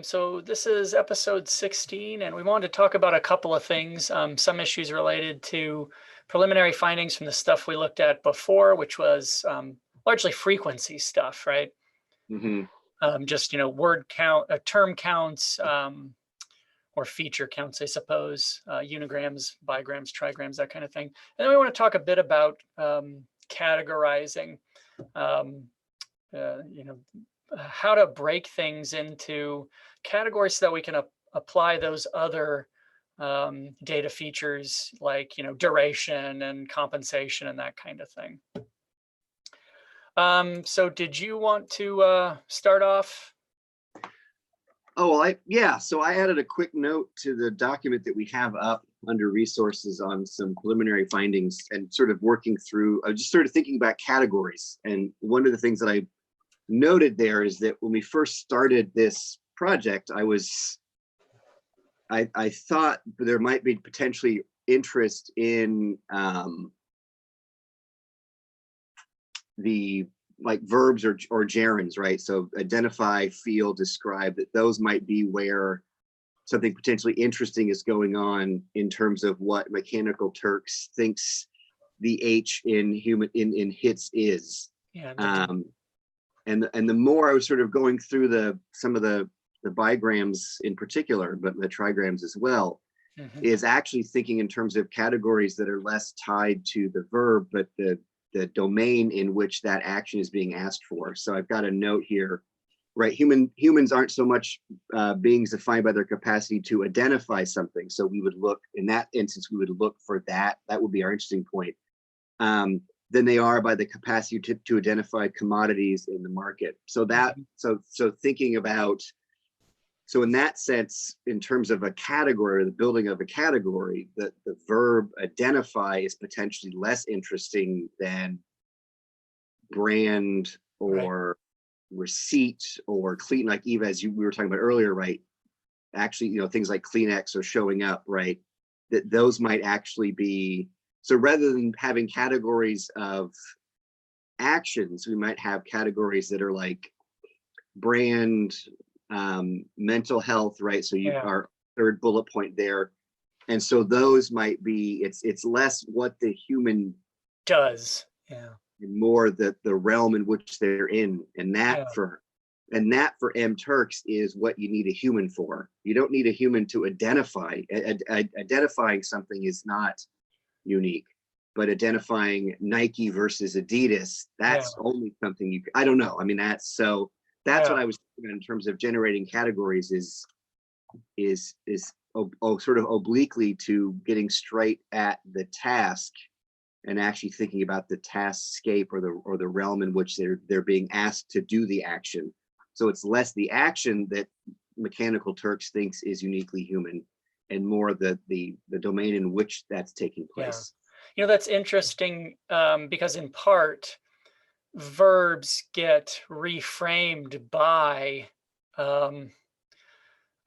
So this is episode 16, and we wanted to talk about a couple of things, some issues related to preliminary findings from the stuff we looked at before, which was largely frequency stuff, right? Hmm. Just, word count, term counts, or feature counts, I suppose, unigrams, bigrams, trigrams, that kind of thing. And then we want to talk a bit about categorizing, um, uh, you know, how to break things into categories so that we can apply those other data features like duration and compensation and that kind of thing. So did you want to start off? Oh, well, yeah. So I added a quick note to the document that we have up under resources on some preliminary findings and sort of working through. I was just sort of thinking about categories, and one of the things that I noted there is that when we first started this project, I thought there might be potentially interest in the like verbs or gerunds, right? So identify, feel, describe, that those might be where something potentially interesting is going on in terms of what Mechanical Turks thinks the H in human in hits is. Yeah. Um, and the more I was sort of going through some of the bigrams in particular, but the trigrams as well, Mhm. is actually thinking in terms of categories that are less tied to the verb, but the domain in which that action is being asked for. So I've got a note here, right? Humans aren't so much beings defined by their capacity to identify something. So we would look, in that instance, we would look for that. That would be our interesting point. Than they are by the capacity to identify commodities in the market. So Mhm. thinking about, so in that sense, in terms of a category, or the building of a category, the verb identify is potentially less interesting than brand Right. or receipt or clean, like Eva, as we were talking about earlier, right? Actually, things like Kleenex are showing up, right? That those might actually be, so rather than having categories of actions, we might have categories that are like brand, mental health, right? So you Yeah. our third bullet point there. And so those might be, it's less what the human Does. Yeah. and more the realm in which they're in. Yeah. And that for M Turks is what you need a human for. You don't need a human to identify. Identifying something is not unique, but identifying Nike versus Adidas, Yeah. that's only something I don't know. I mean, that's Yeah. what I was thinking in terms of generating categories is sort of obliquely to getting straight at the task and actually thinking about the taskscape or the realm in which they're being asked to do the action. So it's less the action that Mechanical Turks thinks is uniquely human, and more the domain in which that's taking Yeah. place. That's interesting, because in part, verbs get reframed by um,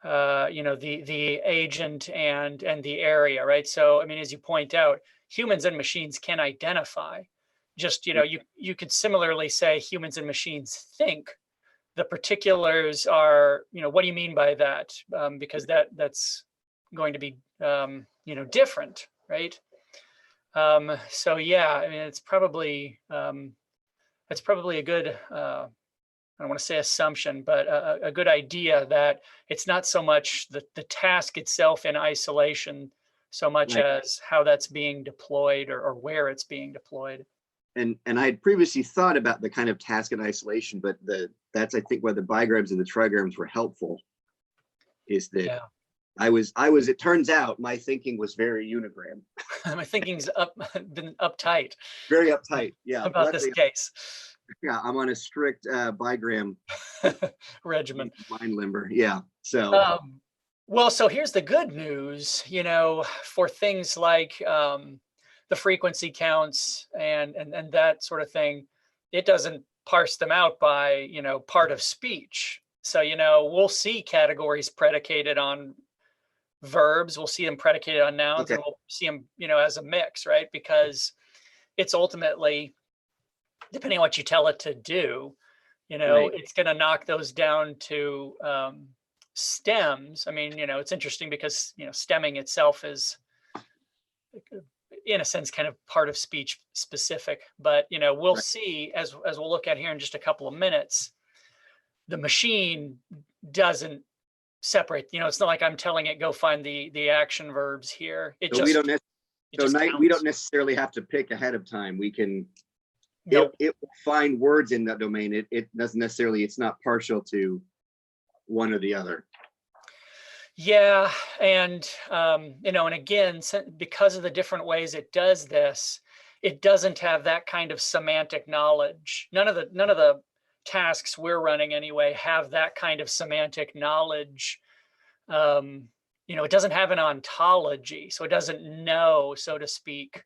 the agent and the area, right? So I mean, as you point out, humans and machines can identify. Just you could similarly say humans and machines think. The particulars are, what do you mean by that? Because that's going to be different, right? So yeah, I mean, it's probably a good, I don't want to say assumption, but a good idea that it's not so much the task itself in isolation, so much Right. as how that's being deployed, or where it's being deployed. And I had previously thought about the kind of task in isolation, but that's I think why the bigrams and the trigrams were helpful, is that Yeah. I was it turns out my thinking was very unigram, My thinking's been uptight very uptight. Yeah, about this luckily, case. yeah, I'm on a strict bigram Regimen. mind limber. Yeah, so Um, well, so here's the good news, for things like the frequency counts and that sort of thing, it doesn't parse them out by, part of speech. So, we'll see categories predicated on verbs, we'll see them predicated on nouns, okay, and we'll see them, as a mix, right? Because it's ultimately, depending on what you tell it to do, right, it's going to knock those down to stems, I mean, it's interesting because, stemming itself is in a sense kind of part of speech specific, but we'll Right. see as we'll look at here in just a couple of minutes, the machine doesn't separate, it's not like I'm telling it go find the action verbs here. It So we don't just nec- it so just night we don't counts. necessarily have to pick ahead of time. We can Nope. it will find words in that domain. It doesn't necessarily, it's not partial to one or the other. Yeah, and and again, because of the different ways it does this, it doesn't have that kind of semantic knowledge. None of the tasks we're running anyway have that kind of semantic knowledge. It doesn't have an ontology, so it doesn't know, so to speak,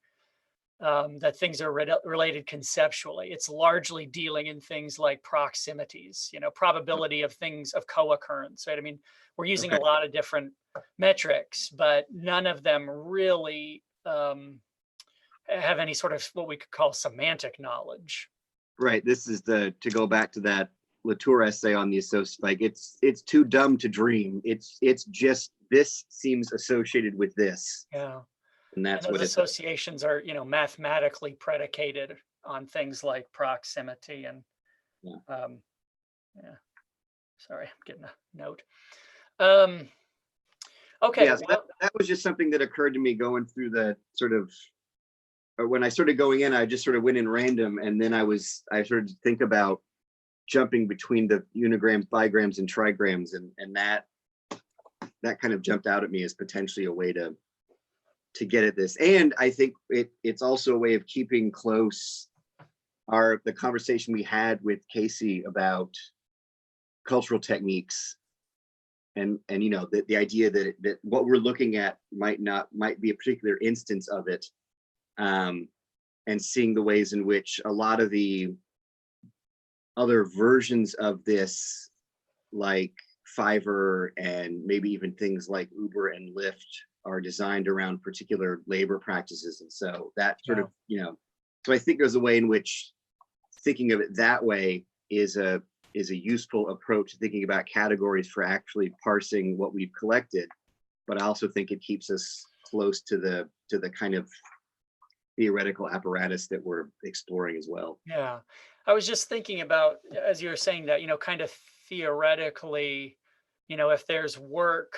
that things are related conceptually. It's largely dealing in things like proximities, probability of things of co-occurrence, right? I mean, we're using Okay. a lot of different metrics, but none of them really have any sort of what we could call semantic knowledge. Right. This is to go back to that Latour essay on the associate, like it's too dumb to dream. It's just, this seems associated with this. Yeah. And And that's those what it does. associations are, mathematically predicated on things like proximity and, Yeah. yeah. Sorry, I'm getting a note. Um, okay, Yeah, so that was just something that occurred to me going through the sort of, or when I started going in, I just sort of went in random, and then I started to think about jumping between the unigrams, bigrams, and trigrams, and that kind of jumped out at me as potentially a way to get at this. And I think it's also a way of keeping close the conversation we had with Casey about cultural techniques, and the idea that what we're looking at might be a particular instance of it, and seeing the ways in which a lot of the other versions of this, like Fiverr and maybe even things like Uber and Lyft, are designed around particular labor practices. And so that sort of, so I think there's a way in which thinking of it that way is a useful approach to thinking about categories for actually parsing what we've collected. But I also think it keeps us close to the kind of theoretical apparatus that we're exploring as well. Yeah. I was just thinking about, as you were saying that, kind of theoretically, if there's work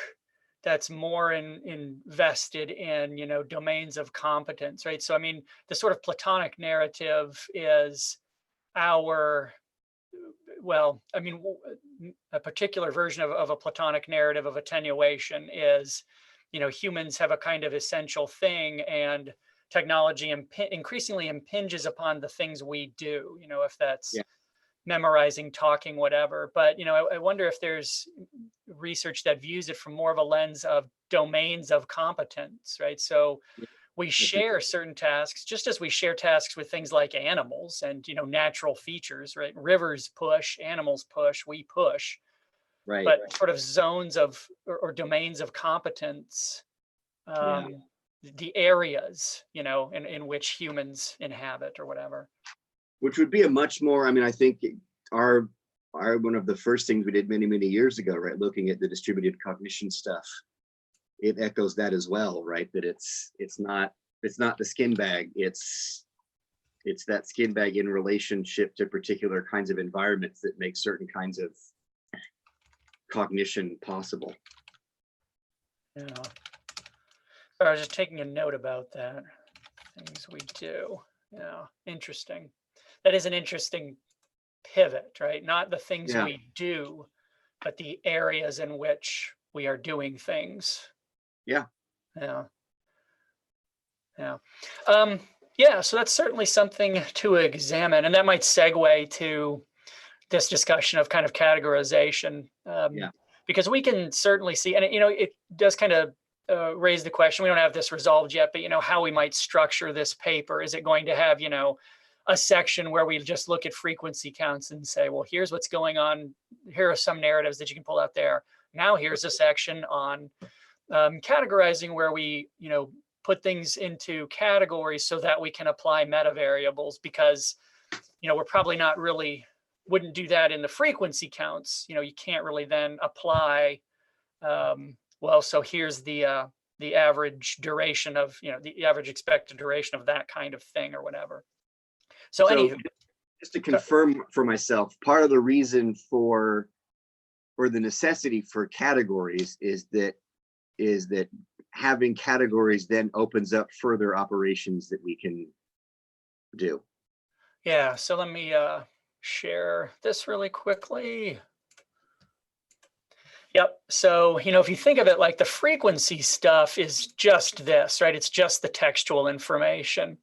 that's more invested in, domains of competence, right? So, I mean, the sort of Platonic narrative is our, well, I mean, a particular version of a Platonic narrative of attenuation is, humans have a kind of essential thing, and technology increasingly impinges upon the things we do, if that's Yeah. memorizing, talking, whatever. But, I wonder if there's research that views it from more of a lens of domains of competence, right? So we I think share certain tasks, just as we share tasks with things like animals and, natural features, right? Rivers push, animals push, we push, right. but sort of zones of or domains of competence, Yeah. the areas, in which humans inhabit or whatever. Which would be a much more, I mean, I think our one of the first things we did many years ago, right, looking at the distributed cognition stuff, it echoes that as well, right? That it's not the skin bag, it's that skin bag in relationship to particular kinds of environments that make certain kinds of cognition possible. Yeah. So I was just taking a note about that. Things we do. Yeah, interesting. That is an interesting pivot, right? Not the things Yeah. we do, but the areas in which we are doing things. Yeah. Yeah. Yeah. Yeah, so that's certainly something to examine. And that might segue to this discussion of kind of categorization. Yeah. Because we can certainly see, and it does kind of raise the question, we don't have this resolved yet, but how we might structure this paper. Is it going to have, a section where we just look at frequency counts and say, well, here's what's going on. Here are some narratives that you can pull out there. Now here's a section on categorizing where we, put things into categories so that we can apply meta variables, because, we're probably wouldn't do that in the frequency counts. You can't really then apply Well, so here's the average duration of, the average expected duration of that kind of thing or whatever. So So anywho, just to confirm for myself, part of the reason for the necessity for categories is that having categories then opens up further operations that we can do. yeah, so let me share this really quickly. Yep. So, if you think of it like the frequency stuff is just this, right? It's just the textual information.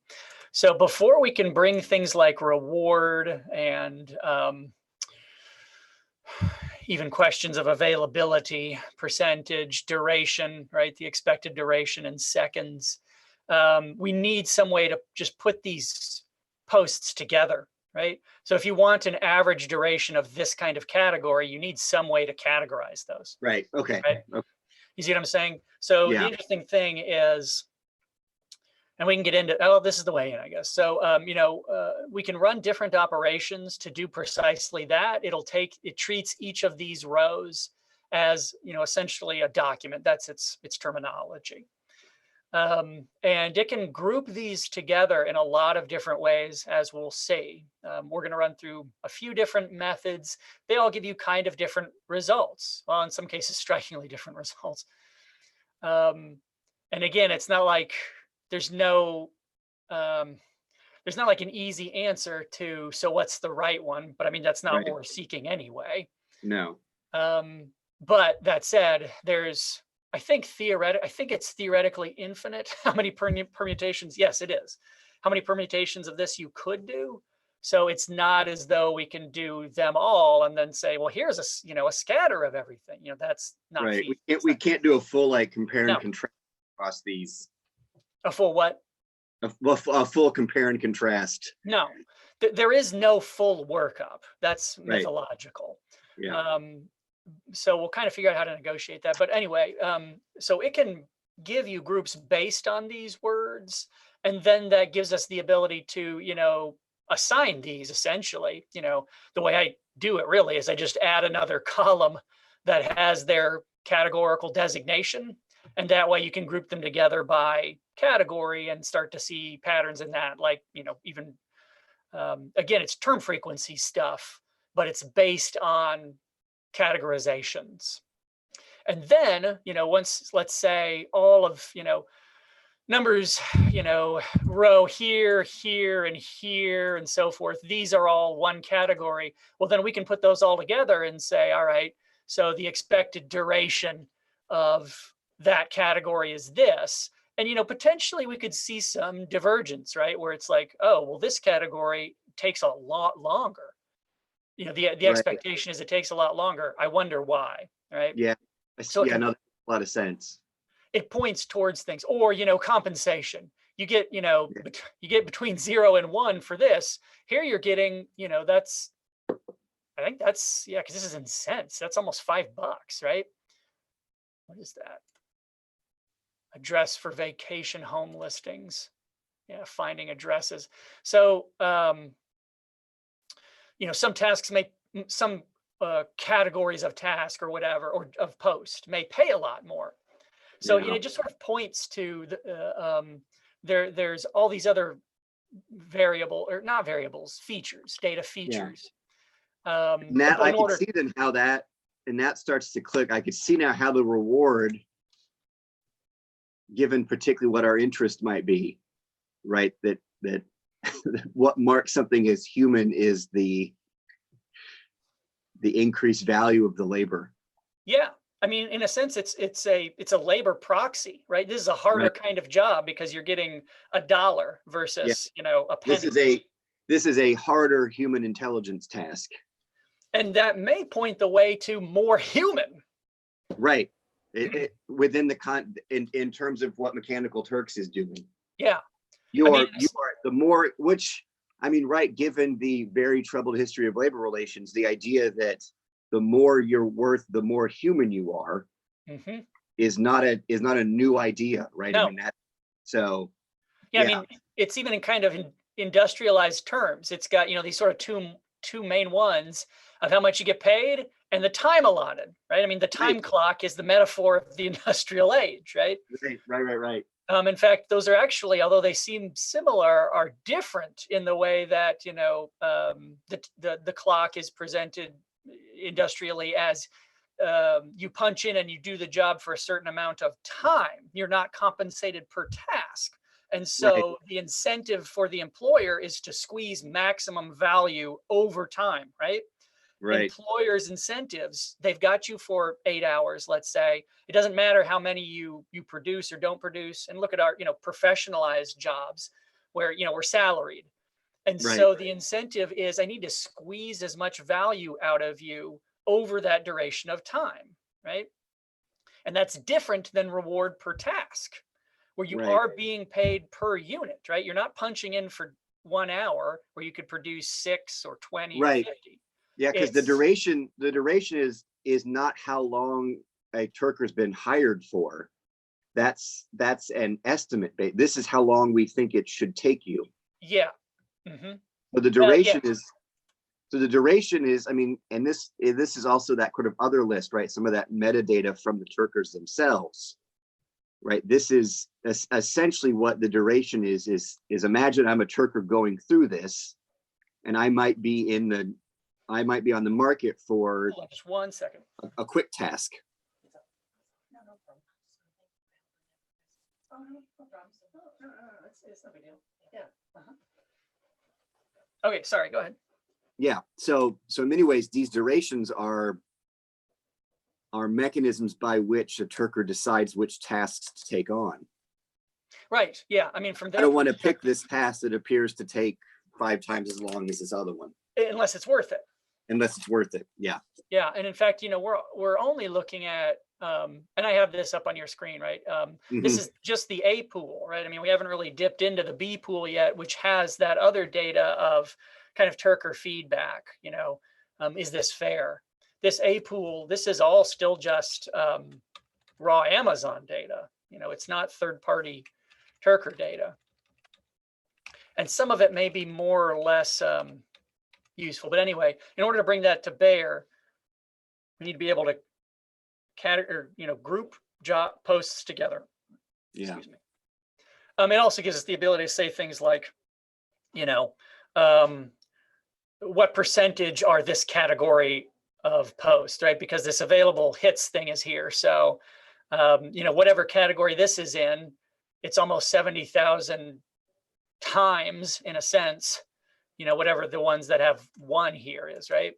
So before we can bring things like reward and even questions of availability, percentage, duration, right? The expected duration in seconds. We need some way to just put these posts together, right? So if you want an average duration of this kind of category, you need some way to categorize those, Right. Okay. right? Okay. You see what I'm saying? So the Yeah. interesting thing is, and we can get into, this is the way in, I guess. So, we can run different operations to do precisely that. It treats each of these rows as, essentially a document. That's its terminology. And it can group these together in a lot of different ways, as we'll see. We're going to run through a few different methods. They all give you kind of different results. Well, in some cases, strikingly different results. And again, it's not like there's no there's not like an easy answer to, so what's the right one? But I mean, that's not Right. what we're seeking anyway. No. But that said, I think it's theoretically infinite. How many permutations? Yes, it is. How many permutations of this you could do? So it's not as though we can do them all and then say, well, here's a scatter of everything. That's not Right. feasible. We can't do a full like compare and No. contrast across these. A full what? A full compare and contrast. No, there is no full workup. That's Right. mythological. Yeah. So we'll kind of figure out how to negotiate that. But anyway, so it can give you groups based on these words, and then that gives us the ability to, assign these essentially. The way I do it really is I just add another column that has their categorical designation, and that way you can group them together by category and start to see patterns in that. Like, even again, it's term frequency stuff, but it's based on categorizations. And then, once, let's say, all of, numbers, row here, here, and here, and so forth, these are all one category. Well, then we can put those all together and say, all right, so the expected duration of that category is this. And, potentially we could see some divergence, right? Where it's like, oh, well, this category takes a lot longer. The Right. expectation is it takes a lot longer. I wonder why, right? Yeah. So Yeah. No, that makes a lot of sense. it points towards things, or compensation. You get Yeah. you get between 0 and 1 for this. Here you're getting, that's, I think that's, yeah, because this is in cents. That's almost $5, right? What is that? Address for vacation home listings. Yeah, finding addresses. So some tasks some categories of task or whatever, or of post, may pay a lot more. So Yeah. it just sort of points to there's all these other variable, or not variables, features, data features. And that I could see then how that, and that starts to click. I could see now how the reward, given particularly what our interest might be, right? That what marks something as human is the increased value of the labor. Yeah. I mean, in a sense, it's a labor proxy, right? This is a harder kind of job because you're getting $1 versus, a penny. This is a harder human intelligence task. And that may point the way to more human. Right. Within in terms of what Mechanical Turks is doing. Yeah. You are the more, which, I mean, right, given the very troubled history of labor relations, the idea that the more you're worth, the more human you are, is not a new idea, right? No. I mean, so. Yeah, I mean, it's even in kind of industrialized terms. It's got, these sort of two main ones of how much you get paid and the time allotted, right? I mean, the time Right. clock is the metaphor of the industrial age, right? Right. In fact, those are actually, although they seem similar, are different in the way that, the clock is presented industrially as you punch in and you do the job for a certain amount of time. You're not compensated per task. And Right. so the incentive for the employer is to squeeze maximum value over time, right? Right. Employers' incentives, they've got you for 8 hours, let's say. It doesn't matter how many you produce or don't produce. And look at our, professionalized jobs where, we're salaried. And Right. so the incentive is I need to squeeze as much value out of you over that duration of time, right? And that's different than reward per task, where you Right. are being paid per unit, right? You're not punching in for 1 hour where you could produce 6 or 20 or Right. 50. Yeah, because It's the duration is not how long a Turker's been hired for. That's an estimate. This is how long we think it should take you. Yeah. Hmm. But the Well, yeah. duration is so the duration is, I mean, and this is also that kind of other list, right? Some of that metadata from the Turkers themselves, right? This is essentially what the duration is imagine I'm a Turker going through this, and I might be on the market for Hold on just 1 second. a quick task. No, no problem. Oh, no problem. No, it's no big deal. Yeah. Okay, sorry, go ahead. Yeah. So in many ways, these durations are mechanisms by which a Turker decides which tasks to take on. Right. Yeah. I mean, from I their don't want to pick perspective, this task that appears to take 5 times as long as this other one, unless it's worth it. unless it's worth it. Yeah. Yeah. And in fact, we're only looking at and I have this up on your screen, right? This Mhm. is just the A pool, right? I mean, we haven't really dipped into the B pool yet, which has that other data of kind of Turker feedback. Is this fair? This A pool, this is all still just raw Amazon data. It's not third-party Turker data, and some of it may be more or less useful. But anyway, in order to bring that to bear, we need to be able to group job posts together. Yeah. Excuse me. It also gives us the ability to say things like, um, what percentage are this category of posts, right? Because this available hits thing is here. So, whatever category this is in, it's almost 70,000 times in a sense, whatever the ones that have one here is, right?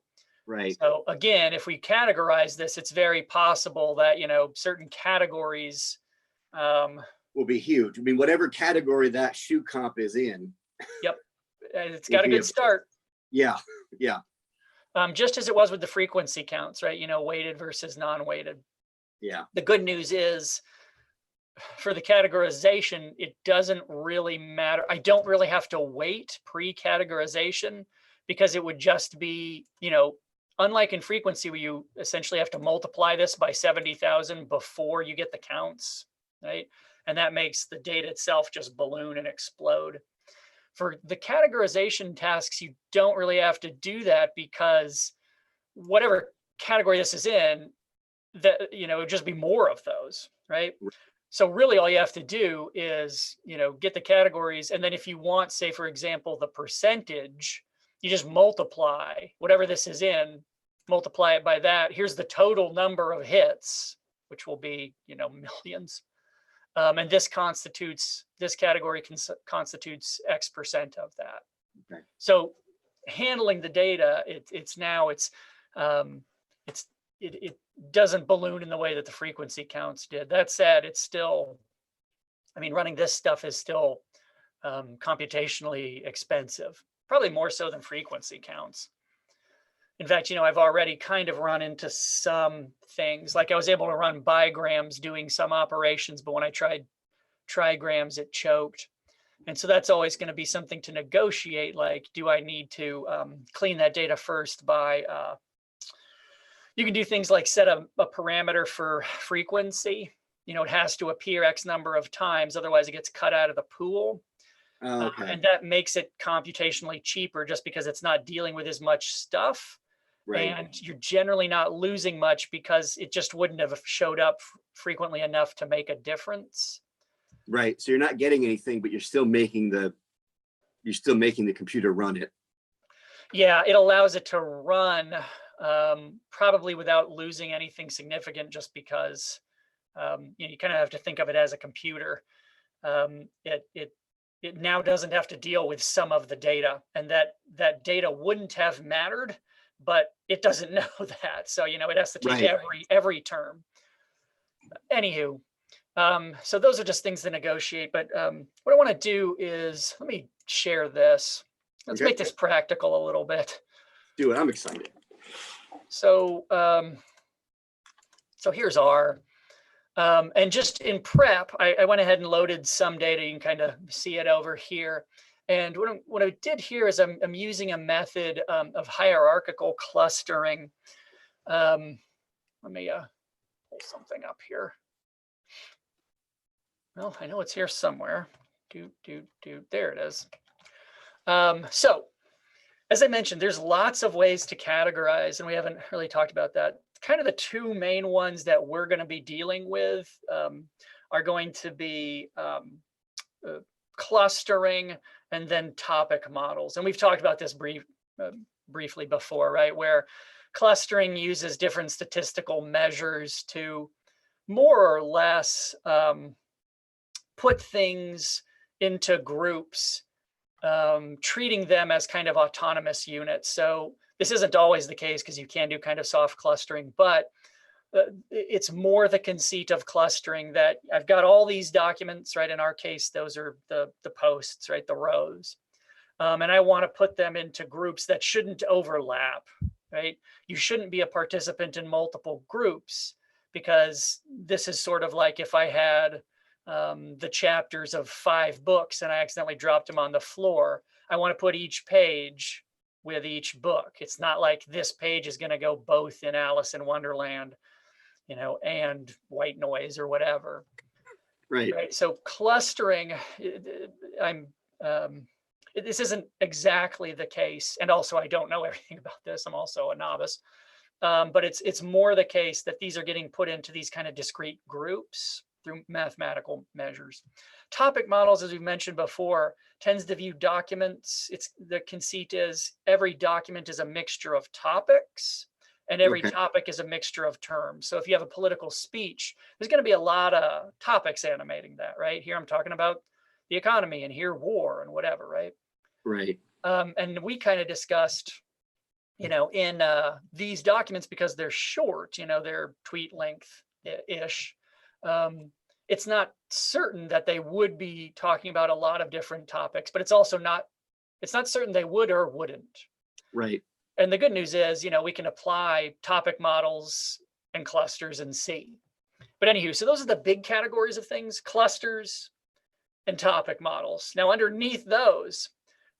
Right. So again, if we categorize this, it's very possible that, certain categories, Will be huge. I mean, whatever category that shoe comp is in. yep, it's will got a be good start. Yeah. Yeah. Just as it was with the frequency counts, right? Weighted versus non-weighted. Yeah. The good news is for the categorization, it doesn't really matter. I don't really have to wait pre-categorization because it would just be, unlike in frequency where you essentially have to multiply this by 70,000 before you get the counts, right? And that makes the data itself just balloon and explode. For the categorization tasks, you don't really have to do that because whatever category this is in, that, it would just be more of those, right? So really all you have to do is, get the categories. And then if you want, say, for example, the percentage, you just multiply whatever this is in, multiply it by that. Here's the total number of hits, which will be, millions. And this category constitutes X percent of that. Okay. So handling the data, it doesn't balloon in the way that the frequency counts did. That said, it's still, running this stuff is still computationally expensive, probably more so than frequency counts. In fact, I've already kind of run into some things. Like I was able to run bigrams doing some operations, but when I tried trigrams, it choked. And so that's always going to be something to negotiate. Like, do I need to clean that data first by, you can do things like set a parameter for frequency. It has to appear X number of times, otherwise it gets cut out of the pool. Okay. And that makes it computationally cheaper just because it's not dealing with as much stuff. Right. and you're generally not losing much because it just wouldn't have showed up frequently enough to make a difference. Right. So you're not getting anything, but you're still making the computer run it. Yeah, it allows it to run probably without losing anything significant, just because you kind of have to think of it as a computer. It now doesn't have to deal with some of the data, and that data wouldn't have mattered, but it doesn't know that. So it has to take Right. every term. Anywho, so those are just things to negotiate. But what I want to do is, let me share this. Let's Okay. make this practical a little bit. Do it. I'm excited. So so here's R. And just in prep, I went ahead and loaded some data. You can kind of see it over here. And what I did here is I'm using a method of hierarchical clustering. Let me pull something up here. Well, I know it's here somewhere. There it is. So as I mentioned, there's lots of ways to categorize, and we haven't really talked about that. Kind of the two main ones that we're going to be dealing with are going to be clustering and then topic models. And we've talked about this briefly before, right? Where clustering uses different statistical measures to more or less put things into groups, treating them as kind of autonomous units. So this isn't always the case, because you can do kind of soft clustering, but it's more the conceit of clustering that I've got all these documents, right? In our case, those are the posts, right? The rows. And I want to put them into groups that shouldn't overlap, right? You shouldn't be a participant in multiple groups, because this is sort of like if I had the chapters of 5 books and I accidentally dropped them on the floor. I want to put each page with each book. It's not like this page is going to go both in Alice in Wonderland, and White Noise or whatever. Right. Right. So clustering, this isn't exactly the case. And also, I don't know everything about this. I'm also a novice. But it's more the case that these are getting put into these kind of discrete groups through mathematical measures. Topic models, as we mentioned before, tends to view documents. The conceit is every document is a mixture of topics, and every topic is a mixture of terms. So if you have a political speech, there's going to be a lot of topics animating that, right? Here I'm talking about the economy, and here war and whatever, right? Right. And we kind of discussed, in these documents, because they're short, they're tweet length-ish, it's not certain that they would be talking about a lot of different topics, but it's not certain they would or wouldn't. Right. And the good news is, we can apply topic models and clusters and see. But anywho, so those are the big categories of things: clusters and topic models. Now, underneath those,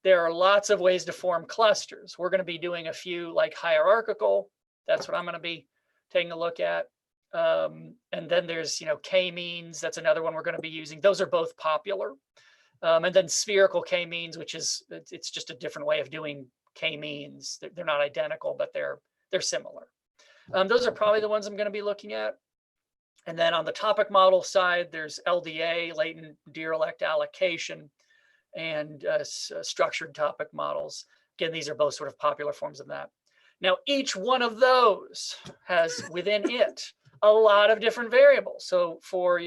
there are lots of ways to form clusters. We're going to be doing a few, like hierarchical. That's what I'm going to be taking a look at. And then there's, k-means. That's another one we're going to be using. Those are both popular. And then spherical k-means, which is, it's just a different way of doing k-means. They're not identical, but they're similar. Those are probably the ones I'm going to be looking at. And then on the topic model side, there's LDA, latent derelict allocation, and structured topic models. Again, these are both sort of popular forms of that. Now, each one of those has within it a lot of different variables. So for,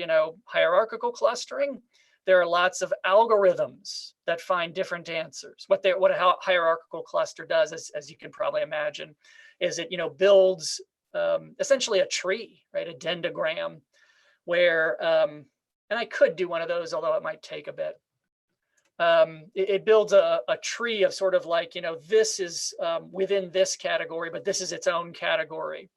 hierarchical clustering, there are lots of algorithms that find different answers. What a hierarchical cluster does, as you can probably imagine, is it, builds essentially a tree, right? A dendrogram, where, and I could do one of those, although it might take a bit. It builds a tree of sort of like, this is within this category, but this is its own category.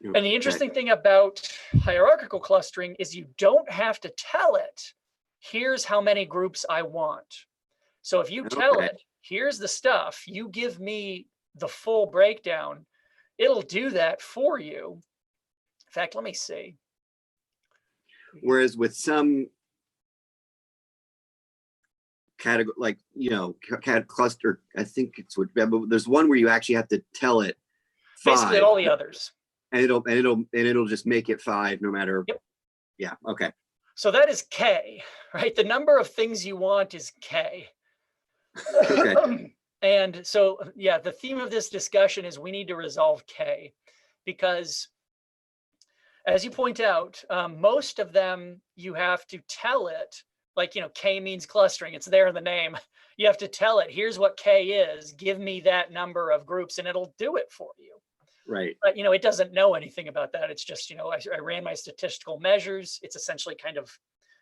And the interesting thing about hierarchical clustering is you don't have to tell it, here's how many groups I want. So if you tell it, here's the stuff, you give me the full breakdown, it'll do that for you. In fact, let me see. Whereas with some category, like, cluster, I think it's what, there's one where you actually have to tell it Basically five, all the others. and it'll just make it 5 no matter. Yep. Yeah. Okay. So that is K, right? The number of things you want is K. Okay. And so, yeah, the theme of this discussion is we need to resolve K, because as you point out, most of them you have to tell it, like, K means clustering. It's there in the name. You have to tell it, here's what K is. Give me that number of groups, and it'll do it for you. Right. But, it doesn't know anything about that. It's just, I ran my statistical measures. It's essentially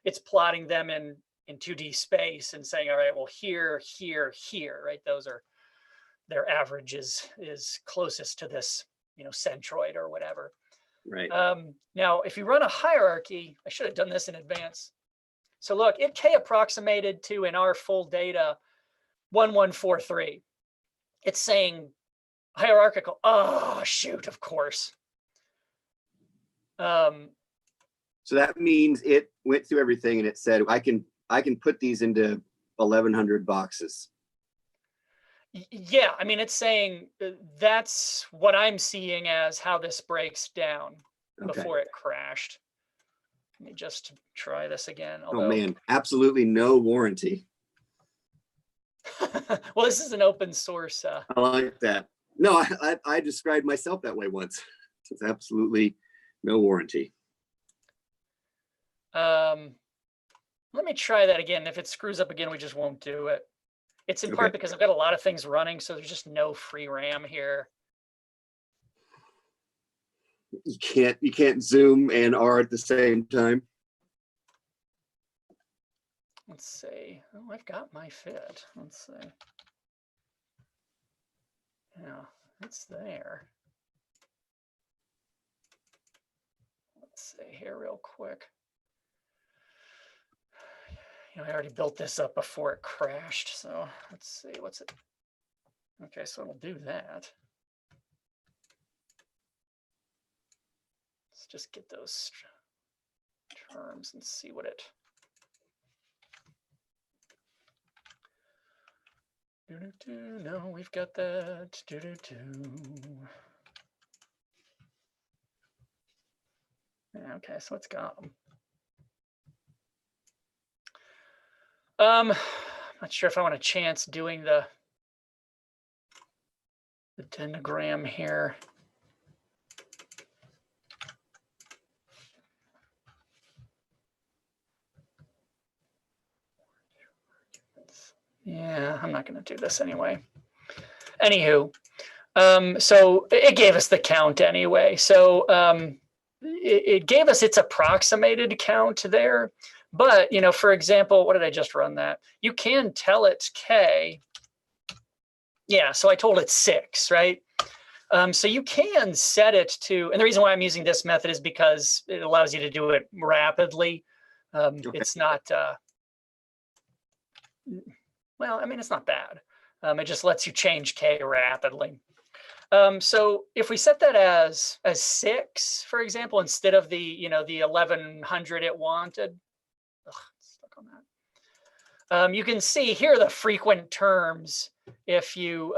it's plotting them in 2D space and saying, all right, well, here, here, here, right? Those are their average is closest to this, centroid or whatever. Right. Now, if you run a hierarchy, I should have done this in advance. So look, it K approximated to, in our full data, 1143. It's saying hierarchical. Oh, shoot, of course. So that means it went through everything and it said, I can put these into 1100 boxes. Yeah, I mean, it's saying that's what I'm seeing as how this breaks down before it crashed. Let me just try this again. Oh man, absolutely no warranty. Well, this is an open source. I like that. No, I described myself that way once. It's absolutely no warranty. Let me try that again. If it screws up again, we just won't do it. It's in part because I've got a lot of things running, so there's just no free RAM here. You can't Zoom and R at the same time. Let's see. Oh, I've got my fit. Let's see. Yeah, it's there. Let's see here real quick. I already built this up before it crashed. So let's see, what's it? Okay, so it'll do that. Let's just get those terms and see what it. No, we've got that. Okay, so it's got them. I'm not sure if I want to chance doing the dendrogram here. Yeah, I'm not going to do this anyway. Anywho, so it gave us the count anyway. So it gave us its approximated count there. But, for example, what did I just run that? You can tell it K. Yeah, so I told it 6, right? So you can set it to, and the reason why I'm using this method is because it allows you to do it rapidly. It's not, well, I mean, it's not bad. It just lets you change K rapidly. So if we set that as 6, for example, instead of the, the 1100 it wanted, stuck on that. You can see here the frequent terms if you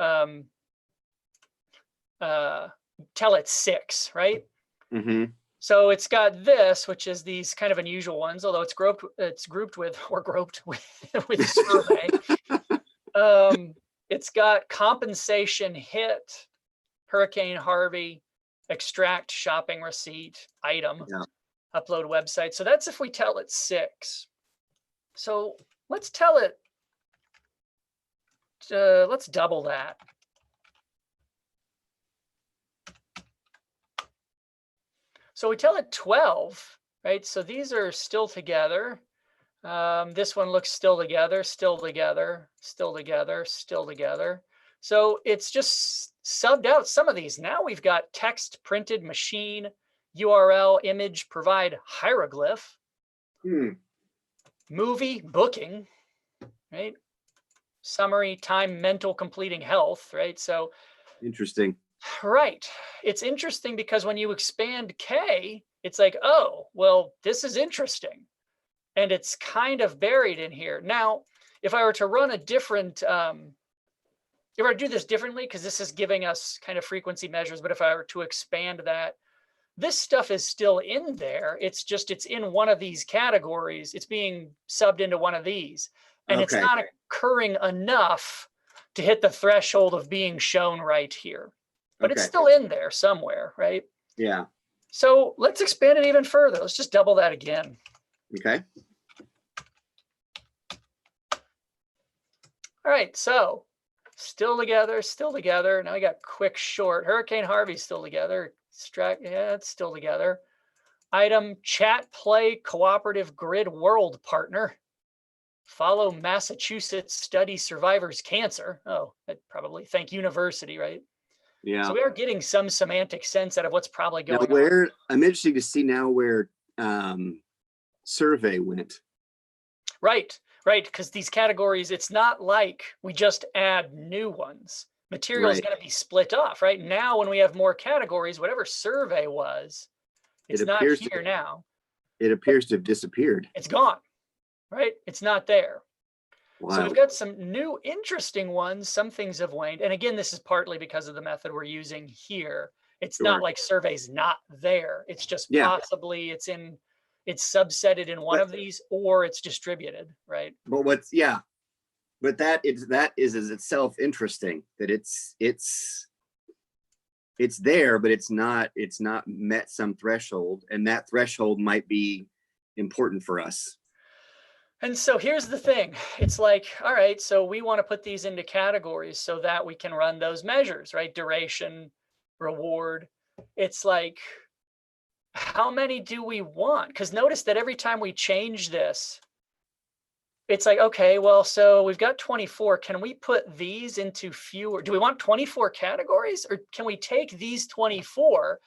tell it 6, right? Mm-hmm. So it's got this, which is these kind of unusual ones, although it's grouped with with survey. It's got compensation hit, Hurricane Harvey, extract shopping receipt, item, upload website. So that's if we tell it 6. So let's tell it, let's double that. So we tell it 12, right? So these are still together. This one looks still together, still together, still together, still together. So it's just subbed out some of these. Now we've got text, printed, machine, URL, image, provide, hieroglyph, movie, booking, right? Summary, time, mental, completing, health, right? So interesting. Right. It's interesting because when you expand K, it's like, oh, well, this is interesting. And it's kind of buried in here. Now, if I were to run a different if I do this differently, because this is giving us kind of frequency measures, but if I were to expand that, this stuff is still in there. It's just, it's in one of these categories. It's being subbed into one of these, and it's Okay. not occurring enough to hit the threshold of being shown right here, but it's Okay. still in there somewhere, right? Yeah. So let's expand it even further. Let's just double that again. Okay. All right, so still together, still together. Now we got quick short. Hurricane Harvey still together. Yeah, it's still together. Item chat play cooperative grid world partner. Follow Massachusetts study survivors cancer. Oh, that probably thank university, right? Yeah. So we are getting some semantic sense out of what's probably Now going on. where I'm interested to see now where survey went. Right, right, because these categories, it's not like we just add new ones. Material is Right. going to be split off, right? Now, when we have more categories, whatever survey was, it's It not appears here now. It appears to have disappeared. It's gone, right? It's not there. So we've Wild. got some new interesting ones. Some things have waned. And again, this is partly because of the method we're using here. It's not Sure. like surveys not there. It's just Yeah. possibly it's subsetted in one of these, or it's distributed, right? But but that is as itself interesting that it's there, but it's not met some threshold, and that threshold might be important for us. And so here's the thing. It's like, all right, so we want to put these into categories so that we can run those measures, right? Duration, reward. It's like, how many do we want? Because notice that every time we change this, it's like, okay, well, so we've got 24. Can we put these into fewer? Do we want 24 categories, or can we take these 24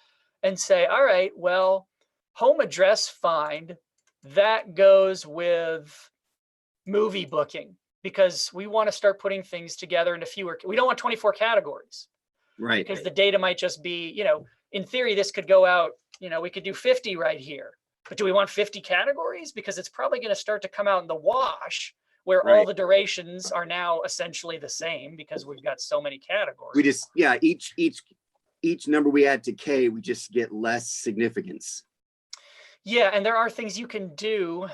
and say, all right, well, home address find, that goes with movie booking, because we want to start putting things together into fewer. We don't want 24 categories, Right. because the data might just be, in theory, this could go out, we could do 50 right here. But do we want 50 categories? Because it's probably going to start to come out in the wash where all the durations are now essentially the same because we've got so many categories. We just, each number we add to K, we just get less significance. Yeah, and there are things you can do,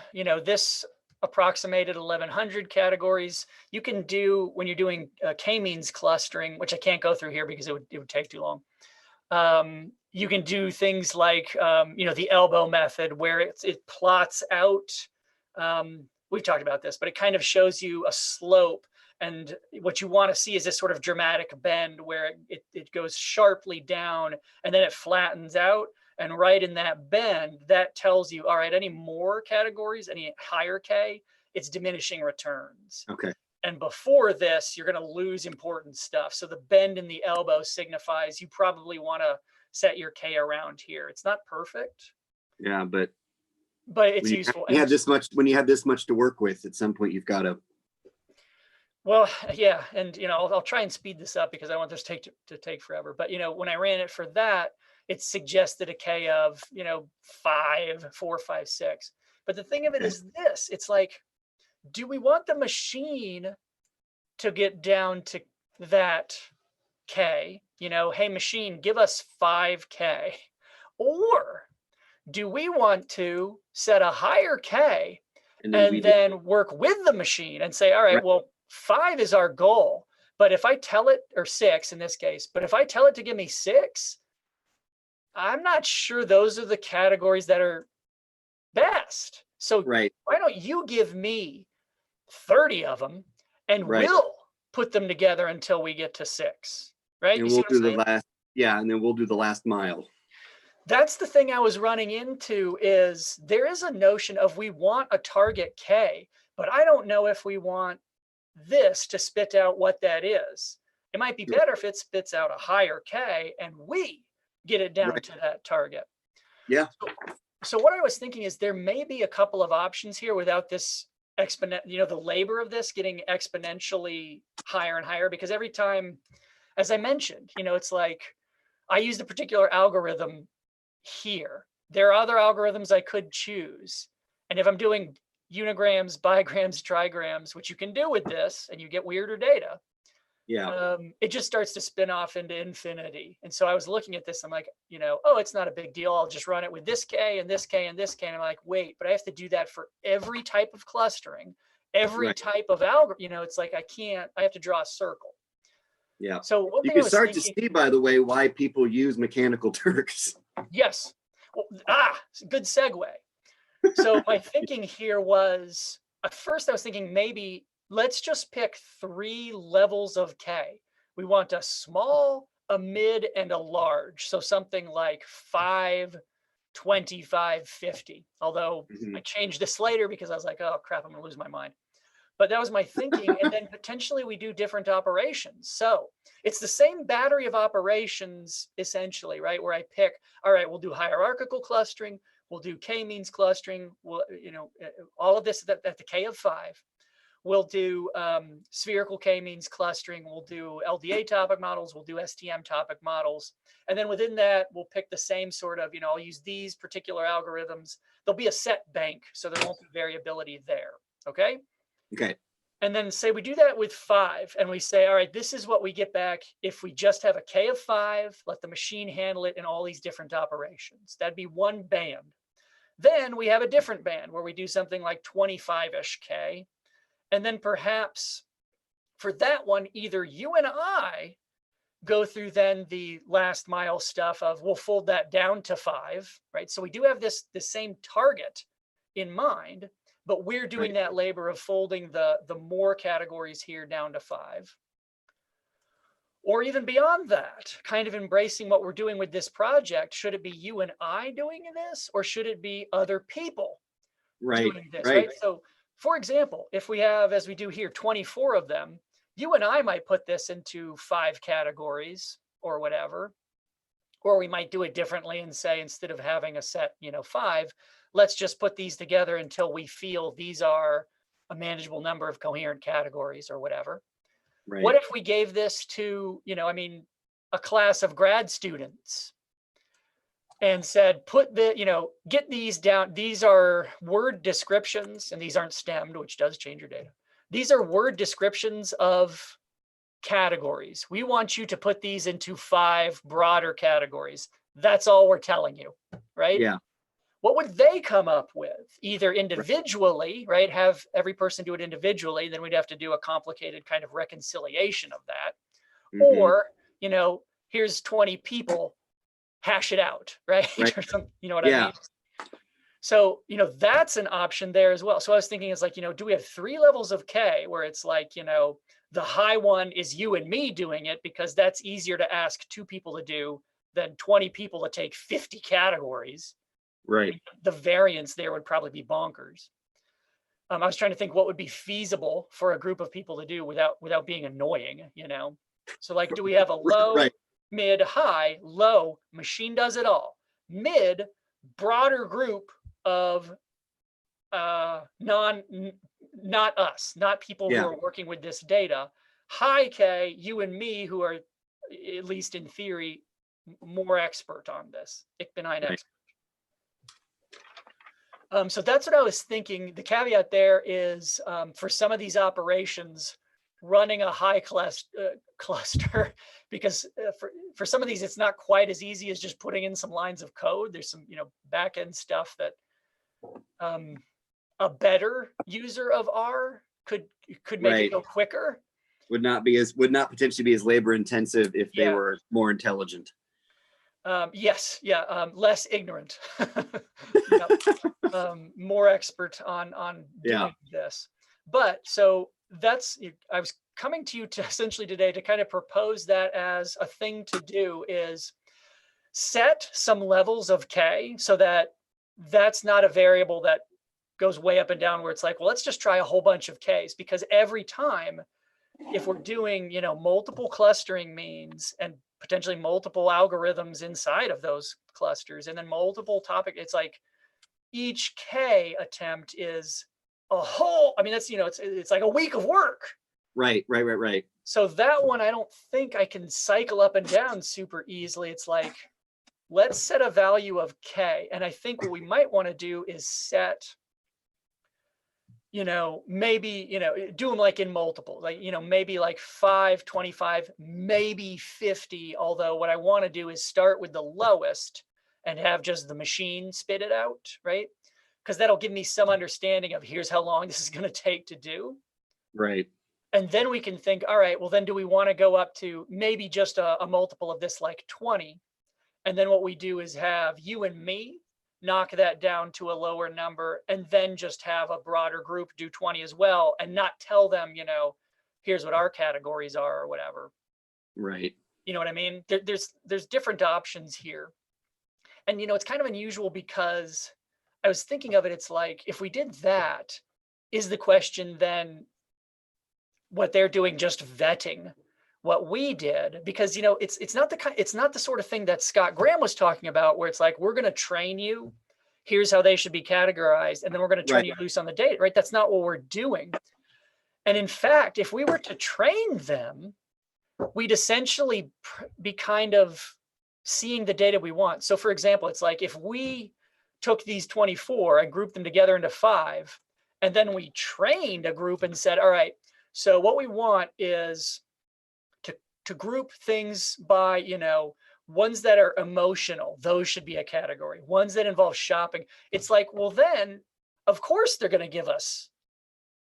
this approximated 1100 categories. You can do when you're doing k-means clustering, which I can't go through here because it would take too long. You can do things like, the elbow method where it plots out, we've talked about this, but it kind of shows you a slope. And what you want to see is this sort of dramatic bend where it goes sharply down and then it flattens out. And right in that bend, that tells you, all right, any more categories, any higher K, it's diminishing returns. Okay. And before this, you're going to lose important stuff. So the bend in the elbow signifies you probably want to set your K around here. It's not perfect. Yeah, but it's useful. You have this much, when you have this much to work with, at some point you've got to. Well, yeah, and I'll try and speed this up because I want this to take forever. But when I ran it for that, it suggested a K of 5, 4, 5, 6. But the thing of it is this: it's like, do we want the machine to get down to that K? Hey, machine, give us 5K. Or do we want to set a higher K and then work with the machine and say, all right, well, 5 is our goal. But if I tell it, or 6 in this case, but if I tell it to give me 6, I'm not sure those are the categories that are best. So why don't you give me 30 of them and we'll put them together until we get to 6, right? And we'll do the last, and then we'll do the last mile. That's the thing I was running into is there is a notion of we want a target K, but I don't know if we want this to spit out what that is. It might be better if it spits out a higher K and we get it down to that target. Yeah. So what I was thinking is there may be a couple of options here without this the labor of this getting exponentially higher and higher, because every time, as I mentioned, it's like I used a particular algorithm here. There are other algorithms I could choose. And if I'm doing unigrams, bigrams, trigrams, which you can do with this, and you get weirder data, Yeah. it just starts to spin off into infinity. And so I was looking at this, I'm like, oh, it's not a big deal. I'll just run it with this K and this K and this K. And I'm like, wait, but I have to do that for every type of clustering, every Right. type of algorithm. It's like, I have to draw a circle. Yeah. So one You thing I can was start to thinking, see, by the way, why people use mechanical Turks. yes, well, good segue. So my thinking here was, at first I was thinking maybe let's just pick 3 levels of K. We want a small, a mid, and a large. So something like 5, 25, 50. Although I changed this later because I was like, oh crap, I'm gonna lose my mind. But that was my thinking. And then potentially we do different operations. So it's the same battery of operations essentially, right? Where I pick, all right, we'll do hierarchical clustering, we'll do k-means clustering, we'll, all of this at the k of 5. We'll do spherical k-means clustering, we'll do LDA topic models, we'll do STM topic models. And then within that, we'll pick the same sort of, I'll use these particular algorithms. There'll be a set bank, so there won't be variability there, okay? Okay. And then say we do that with 5 and we say, all right, this is what we get back if we just have a K of 5, let the machine handle it in all these different operations. That'd be one band. Then we have a different band where we do something like 25-ish K. And then perhaps for that one, either you and I go through then the last mile stuff of we'll fold that down to 5, right? So we do have the same target in mind, but we're doing that labor of folding the more categories here down to 5. Or even beyond that, kind of embracing what we're doing with this project. Should it be you and I doing this, or should it be other people doing this, right? So for example, if we have, as we do here, 24 of them, you and I might put this into 5 categories or whatever, or we might do it differently and say, instead of having a set, 5, let's just put these together until we feel these are a manageable number of coherent categories or whatever. Right. What if we gave this to, a class of grad students and said, get these down. These are word descriptions, and these aren't stemmed, which does change your data. These are word descriptions of categories. We want you to put these into 5 broader categories. That's all we're telling you, right? Yeah. What would they come up with? Either individually, right? Have every person do it individually, then we'd have to do a complicated kind of reconciliation of that. Or, here's 20 people, hash it out, right? Or some, what I mean? So, that's an option there as well. So I was thinking, it's like, do we have 3 levels of K where it's like, the high one is you and me doing it because that's easier to ask 2 people to do than 20 people to take 50 categories. Right. The variance there would probably be bonkers. I was trying to think what would be feasible for a group of people to do without being annoying, So like, do we have a low, mid, high? Low, machine does it all. Mid, broader group of not us, not people who are working with this data. High K, you and me, who are, at least in theory, more expert on this. Ich bin ein expert. So that's what I was thinking. The caveat there is for some of these operations, running a high cluster, because for some of these, it's not quite as easy as just putting in some lines of code. There's some back end stuff that a better user of R could make it go quicker. Would not potentially be as labor intensive if they were more intelligent. Yes, less ignorant, more expert on doing this. But so I was coming to you to essentially today to kind of propose that as a thing to do is set some levels of K so that that's not a variable that goes way up and down where it's like, well, let's just try a whole bunch of Ks, because every time if we're doing, multiple clustering means and potentially multiple algorithms inside of those clusters and then multiple topic, it's like each K attempt is a whole, that's, it's like a week of work. Right. So that one, I don't think I can cycle up and down super easily. It's like, let's set a value of K. And I think what we might want to do is set, maybe, do them like in multiple, like, maybe like 5, 25, maybe 50. Although what I want to do is start with the lowest and have just the machine spit it out, right? Because that'll give me some understanding of here's how long this is going to take to do. Right. And then we can think, all right, well, then do we want to go up to maybe just a multiple of this, like 20? And then what we do is have you and me knock that down to a lower number, and then just have a broader group do 20 as well, and not tell them, here's what our categories are or whatever. Right. You know what I mean? There's different options here. And, it's kind of unusual because I was thinking of it. It's like, if we did that, is the question then what they're doing just vetting what we did? Because it's not the sort of thing that Scott Graham was talking about, where it's like, we're going to train you, here's how they should be categorized, and then we're going to turn you loose on the data, right? That's not what we're doing. And in fact, if we were to train them, we'd essentially be kind of seeing the data we want. So for example, it's like, if we took these 24 and grouped them together into 5, and then we trained a group and said, all right, so what we want is to group things by, ones that are emotional, those should be a category. Ones that involve shopping. It's like, well, then of course they're going to give us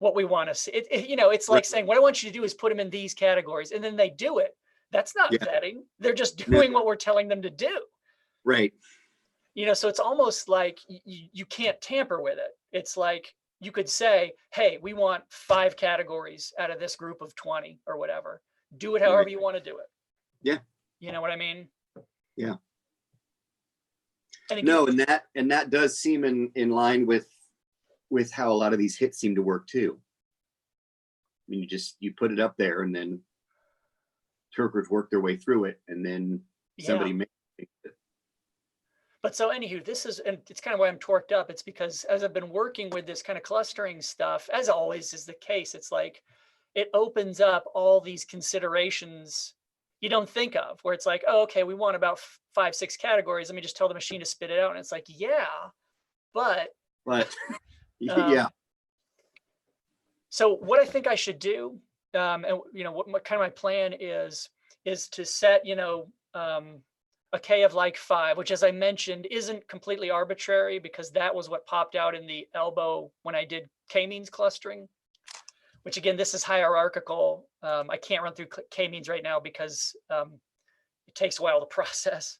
what we want to see. It's like saying, what I want you to do is put them in these categories, and then they do it. That's not vetting. They're just doing what we're telling them to do. Right. So it's almost like you can't tamper with it. It's like, you could say, hey, we want 5 categories out of this group of 20 or whatever. Do it however you want to do it. Yeah. You know what I mean? Yeah. And again, No, and that does seem in line with how a lot of these hits seem to work too. I mean, you put it up there, and then Turkers work their way through it, and then somebody makes it. But so anywho, and it's kind of why I'm torqued up. It's because as I've been working with this kind of clustering stuff, as always is the case, it's like, it opens up all these considerations you don't think of, where it's like, oh, okay, we want about 5, 6 categories. Let me just tell the machine to spit it out. And it's like, yeah, but yeah. So what I think I should do, and what kind of my plan is to set, a K of like 5, which, as I mentioned, isn't completely arbitrary, because that was what popped out in the elbow when I did k-means clustering, which again, this is hierarchical. I can't run through k-means right now because it takes a while to process.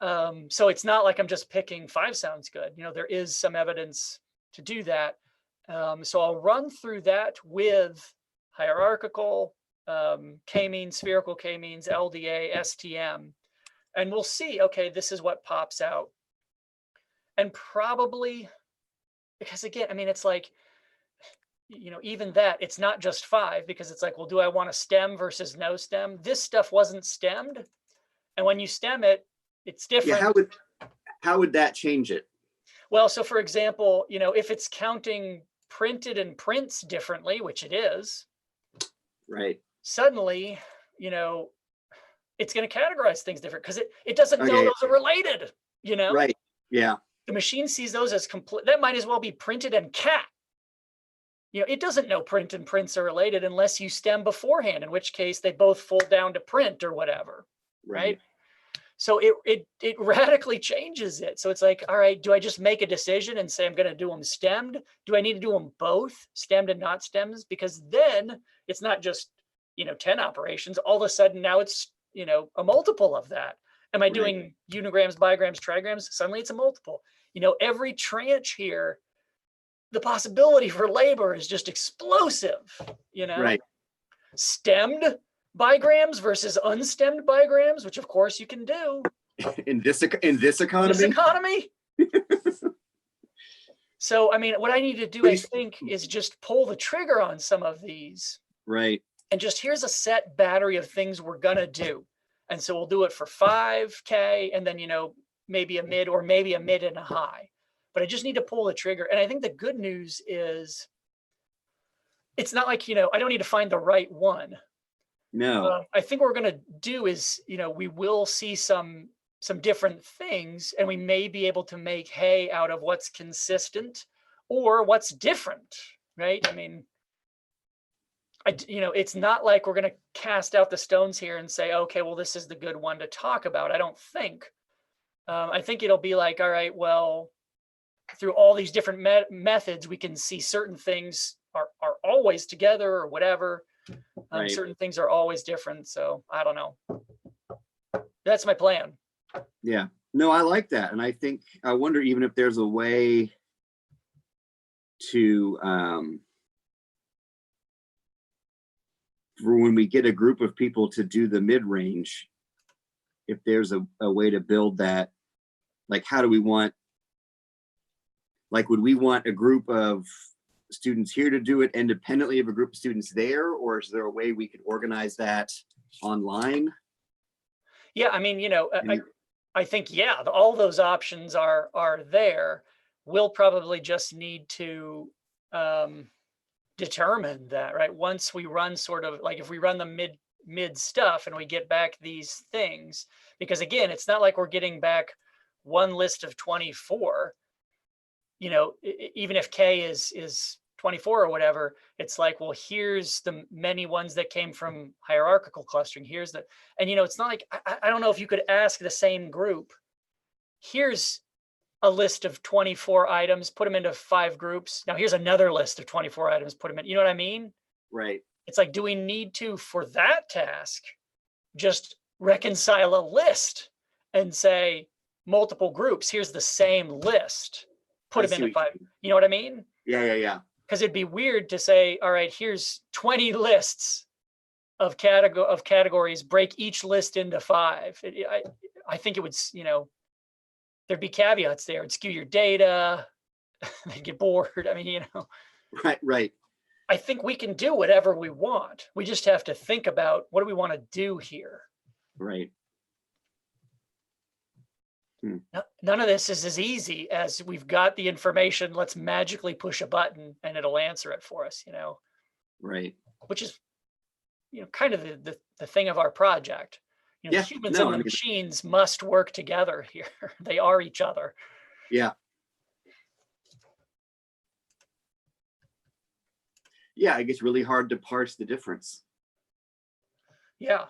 So it's not like I'm just picking 5 sounds good. There is some evidence to do that. So I'll run through that with hierarchical, k-means, spherical k-means, LDA, STM, and we'll see, okay, this is what pops out. And probably, because again, I mean, it's like, even that, it's not just 5, because it's like, well, do I want a stem versus no stem? This stuff wasn't stemmed. And when you stem it, it's different. Yeah, how would that change it? Well, so for example, if it's counting printed and prints differently, which it is, right, suddenly, it's going to categorize things different, because it doesn't know those are related, Right. Yeah. The machine sees those as complete. That might as well be printed and cat. It doesn't know print and prints are related unless you stem beforehand, in which case they both fold down to print or whatever. Right. So it radically changes it. So it's like, all right, do I just make a decision and say I'm going to do them stemmed? Do I need to do them both, stemmed and not stems? Because then it's not just, 10 operations. All of a sudden now it's, a multiple of that. Am I doing unigrams, bigrams, trigrams? Suddenly it's a multiple. Every tranche here, the possibility for labor is just explosive, Right. Stemmed bigrams versus unstemmed bigrams, which of course you can do in this economy. So, I mean, what I need to do, I think, is just pull the trigger on some of these. Right. And just, here's a set battery of things we're going to do. And so we'll do it for 5K, and then, maybe a mid, or maybe a mid and a high. But I just need to pull the trigger. And I think the good news is, it's not like, I don't need to find the right one. No. I think what we're going to do is, we will see some different things, and we may be able to make hay out of what's consistent, or what's different, right? I mean, it's not like we're going to cast out the stones here and say, okay, well, this is the good one to talk about. I don't think. I think it'll be like, all right, well, through all these different methods, we can see certain things are always together or whatever. Right. Certain things are always different. So I don't know. That's my plan. Yeah. No, I like that. And I wonder even if there's a way to, for when we get a group of people to do the mid-range, if there's a way to build that, like, how do we want, like, would we want a group of students here to do it independently of a group of students there? Or is there a way we could organize that online? Yeah, I mean, I think, yeah, all those options are there. We'll probably just need to determine that, right? Once we run sort of like, if we run the mid stuff and we get back these things, because again, it's not like we're getting back one list of 24, even if K is 24 or whatever, it's like, well, here's the many ones that came from hierarchical clustering. Here's the, and it's not like, I don't know if you could ask the same group, here's a list of 24 items, put them into 5 groups. Now here's another list of 24 items, put them in, you know what I mean? Right. It's like, do we need to, for that task, just reconcile a list and say multiple groups, here's the same list, put them into 5, you know what I mean? Yeah. Because it'd be weird to say, all right, here's 20 lists of categories, break each list into 5. I think it would, there'd be caveats there. It'd skew your data. They'd get bored. I mean, Right. I think we can do whatever we want. We just have to think about, what do we want to do here? Right. None of this is as easy as we've got the information, let's magically push a button and it'll answer it for us, Right. which is, kind of the thing of our project. Yeah, Humans and the machines must work together here. They are each other. Yeah. Yeah, it gets really hard to parse the difference. Yeah.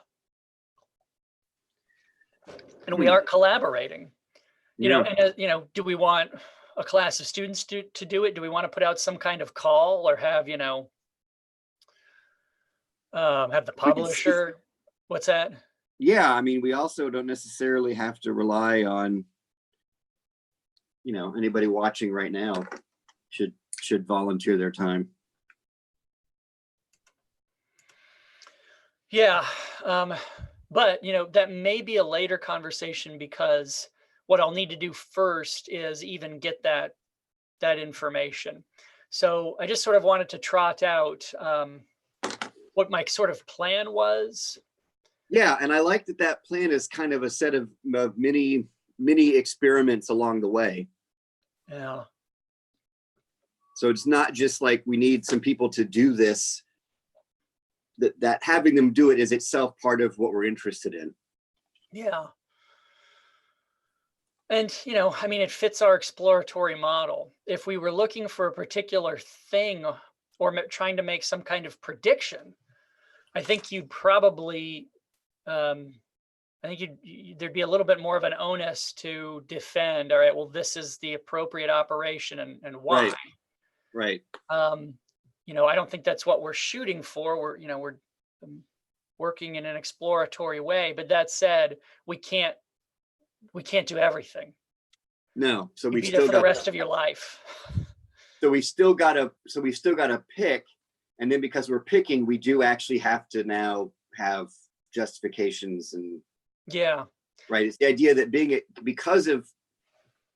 And we are collaborating. And do we want a class of students to do it? Do we want to put out some kind of call, or have the publisher? What's that? Yeah, I mean, we also don't necessarily have to rely on, anybody watching right now should volunteer their time. Yeah, but that may be a later conversation, because what I'll need to do first is even get that information. So I just sort of wanted to trot out what my sort of plan was. Yeah, and I like that plan is kind of a set of mini experiments along the way. Yeah. So it's not just like we need some people to do this. That having them do it is itself part of what we're interested in. Yeah. And, I mean, it fits our exploratory model. If we were looking for a particular thing or trying to make some kind of prediction, I think you'd probably, there'd be a little bit more of an onus to defend. All right, well, this is the appropriate operation and why. Right. I don't think that's what we're shooting for. We're working in an exploratory way. But that said, we can't do everything. No, so we still got for the rest of your life. So we still gotta pick, and then because we're picking, we do actually have to now have justifications and yeah. Right. It's the idea that because of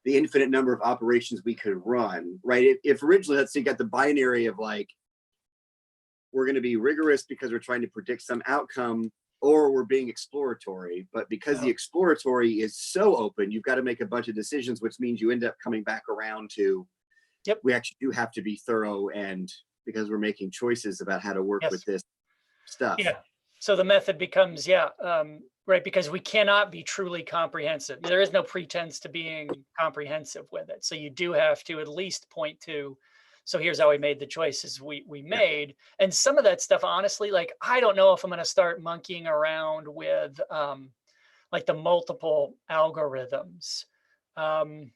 the infinite number of operations we could run, right? If originally, let's say you got the binary of like, we're going to be rigorous because we're trying to predict some outcome, or we're being exploratory. But because the exploratory is so open, you've got to make a bunch of decisions, which means you end up coming back around to, we actually do have to be thorough, and because we're making choices about how to work with this stuff. Yeah. So the method becomes, Right, because we cannot be truly comprehensive. There is no pretense to being comprehensive with it. So you do have to at least point to, so here's how we made the choices we Yeah. made. And some of that stuff, honestly, like I don't know if I'm going to start monkeying around with like the multiple algorithms. Um,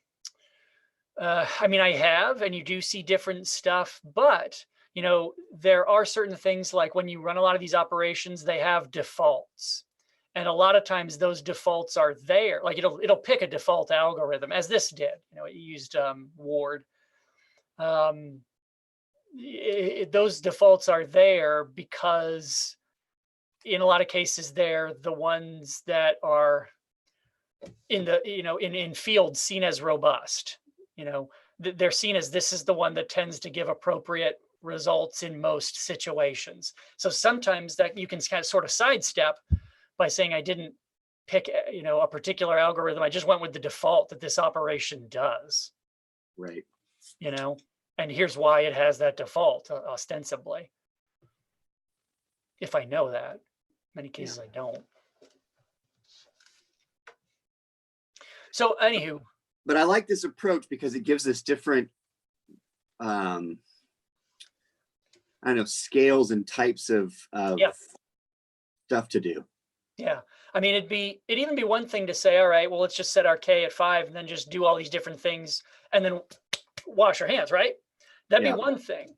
I mean, I have, and you do see different stuff, but you know, there are certain things like when you run a lot of these operations, they have defaults. And a lot of times those defaults are there. Like it'll pick a default algorithm, as this did. You know, it used Ward. Um, those defaults are there because in a lot of cases they're the ones that are in the, you know, in fields seen as robust. You know, they're seen as this is the one that tends to give appropriate results in most situations. So sometimes that you can kind of sort of sidestep by saying I didn't pick, you know, a particular algorithm. I just went with the default that this operation does, Right. you know, and here's why it has that default ostensibly. If I know that, in many cases I don't. So anywho, But I like this approach because it gives us different, I don't know, scales and types of yeah, stuff to do. yeah. I mean, it'd even be one thing to say, all right, well, let's just set our K at 5 and then just do all these different things and then wash our hands, right? That'd be Yeah. one thing.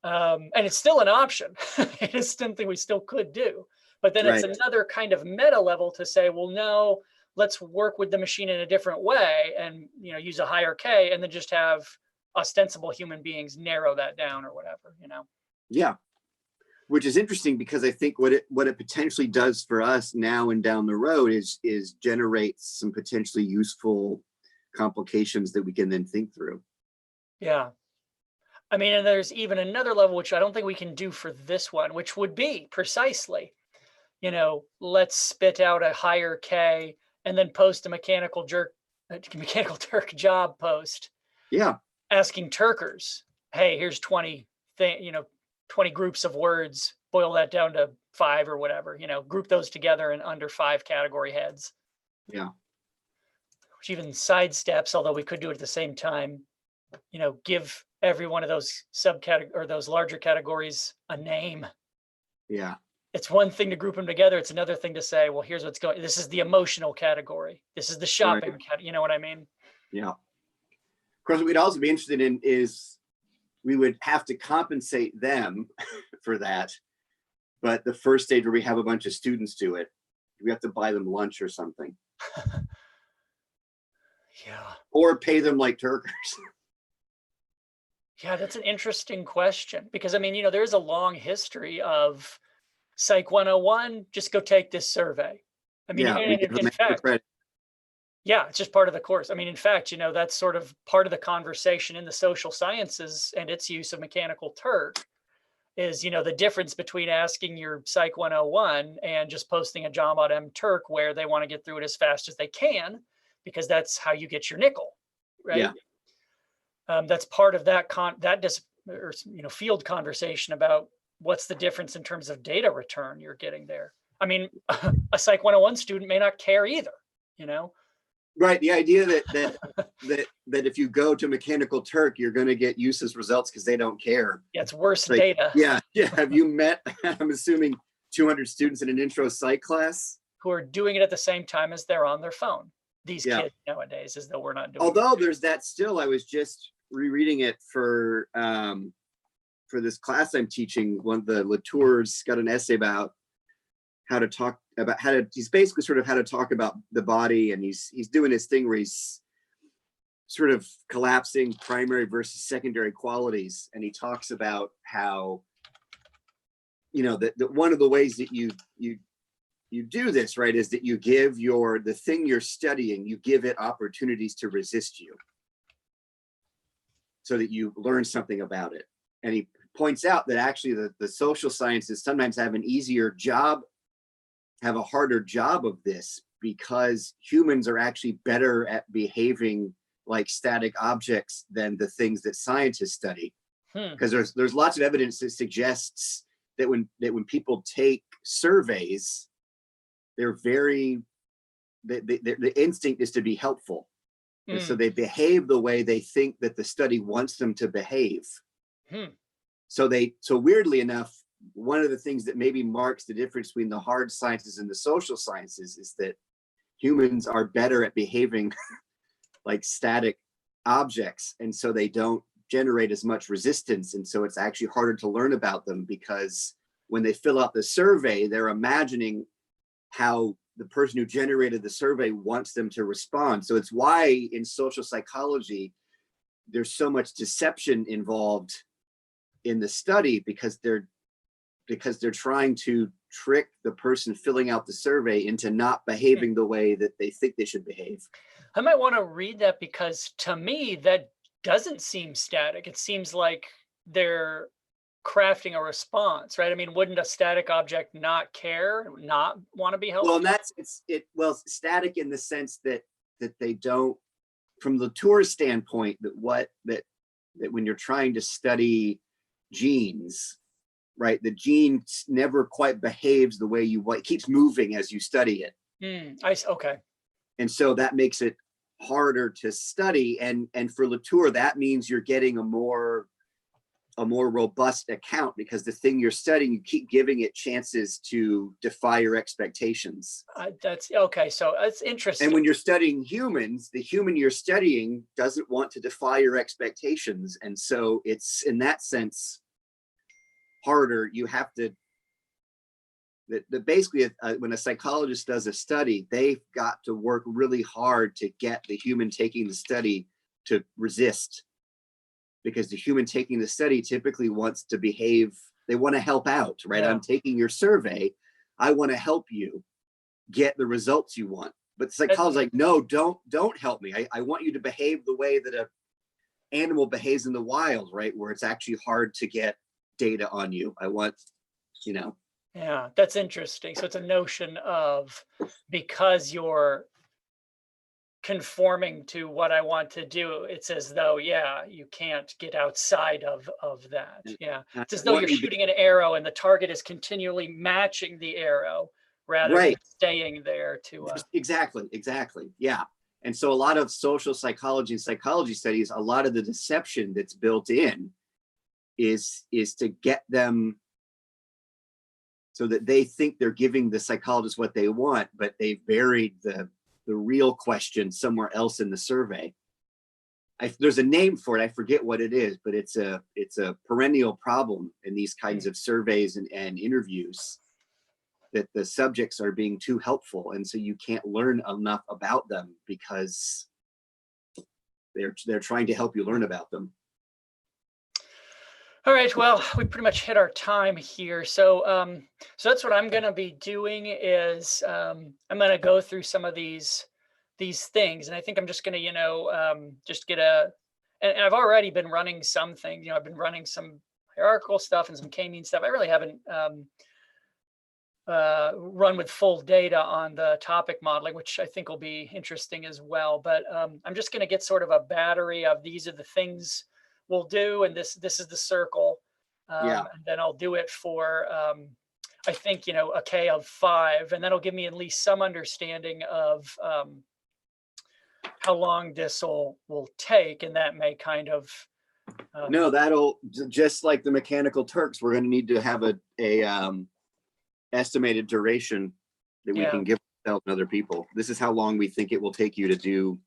And it's still an option. It is something we still could do. But then it's Right. another kind of meta level to say, well, no, let's work with the machine in a different way and, you know, use a higher K and then just have ostensible human beings narrow that down or whatever, you know? Yeah. Which is interesting because I think what it potentially does for us now and down the road is generate some potentially useful complications that we can then think through. Yeah. I mean, and there's even another level, which I don't think we can do for this one, which would be precisely, you know, let's spit out a higher K and then post a mechanical Turk job post Yeah. asking Turkers, hey, here's 20 you know, 20 groups of words, boil that down to 5 or whatever, you know, group those together in under 5 category heads, Yeah. which even sidesteps, although we could do it at the same time, you know, give every one of those subcategory or those larger categories a name. Yeah. It's one thing to group them together. It's another thing to say, well, here's what's going. This is the emotional category. This is the Right. shopping category. You know what I mean? Yeah. Of course, what we'd also be interested in is we would have to compensate them for that. But the first stage where we have a bunch of students do it, we have to buy them lunch or something, Yeah. or pay them like Turkers. Yeah, that's an interesting question because I mean, you know, there's a long history of Psych 101, just go take this survey. I mean, Yeah, we and give them in extra fact, credit. yeah, it's just part of the course. I mean, in fact, you know, that's sort of part of the conversation in the social sciences and its use of Mechanical Turk is, you know, the difference between asking your Psych 101 and just posting a John.M Turk where they want to get through it as fast as they can, because that's how you get your nickel, right? Yeah. That's part of that or, you know, field conversation about what's the difference in terms of data return you're getting there. I mean, a Psych 101 student may not care either, you know? Right. The idea that if you go to Mechanical Turk, you're going to get useless results because they don't care. Yeah, it's worse Like, data. yeah. Have you met, I'm assuming, 200 students in an intro psych class? Who are doing it at the same time as they're on their phone. These Yeah. kids nowadays, as though we're not doing Although it. there's that still, I was just rereading it for this class I'm teaching. One of the Latour's got an essay about he's basically sort of how to talk about the body, and he's doing this thing where he's sort of collapsing primary versus secondary qualities, and he talks about how, you know, that one of the ways that you do this, right, is that you give the thing you're studying, you give it opportunities to resist you so that you learn something about it. And he points out that actually the social sciences sometimes have a harder job of this because humans are actually better at behaving like static objects than the things that scientists study. Because there's lots of evidence that suggests that when people take surveys, they're very, the instinct is to be helpful. And so Mm. they behave the way they think that the study wants them to behave. Hmm. So weirdly enough, one of the things that maybe marks the difference between the hard sciences and the social sciences is that humans are better at behaving like static objects. And so they don't generate as much resistance. And so it's actually harder to learn about them, because when they fill out the survey, they're imagining how the person who generated the survey wants them to respond. So it's why in social psychology, there's so much deception involved in the study, because they're trying to trick the person filling out the survey into not behaving the way that they think they should behave. I might want to read that, because to me that doesn't seem static. It seems like they're crafting a response, right? I mean, wouldn't a static object not care, not want to be Well, and helpful? that's well, static in the sense that they don't, from the tour standpoint, that when you're trying to study genes, right, the gene never quite behaves the way you want. It keeps moving as you study it. Okay. And so that makes it harder to study. And for Latour, that means you're getting a more robust account, because the thing you're studying, you keep giving it chances to defy your expectations. That's okay. So it's And interesting. when you're studying humans, the human you're studying doesn't want to defy your expectations. And so it's, in that sense, harder. You have to, basically, when a psychologist does a study, they've got to work really hard to get the human taking the study to resist, because the human taking the study typically wants to behave. They want to help out, right? Yeah. I'm taking your survey. I want to help you get the results you want. But the psychologist like, no, don't help me. I want you to behave the way that a animal behaves in the wild, right? Where it's actually hard to get data on you. I want, you know. Yeah, that's interesting. So it's a notion of, because you're conforming to what I want to do, it's as though, yeah, you can't get outside of that. Yeah. I It's as though want you're you to, shooting an arrow and the target is continually matching the arrow rather than right. staying there to Exactly. Yeah. And so a lot of social psychology and psychology studies, a lot of the deception that's built in is to get them so that they think they're giving the psychologist what they want, but they've buried the real question somewhere else in the survey. There's a name for it. I forget what it is, but it's a perennial problem in these kinds of surveys and interviews, that the subjects are being too helpful, and so you can't learn enough about them because they're trying to help you learn about them. All right, well, we pretty much hit our time here. So that's what I'm going to be doing is I'm going to go through some of these things, and I think I'm just going to, just get and I've already been running some things. I've been running some hierarchical stuff and some k-mean stuff. I really haven't run with full data on the topic modeling, which I think will be interesting as well. But I'm just going to get sort of a battery of, these are the things we'll do, and this is the circle. And then I'll do it for I think a K of 5, and that'll give me at least some understanding of how long this will take, and that may kind of No, that'll, just like the mechanical Turks, we're going to need to have a estimated duration that we can give ourselves and other people. This is how long we think it will take you to do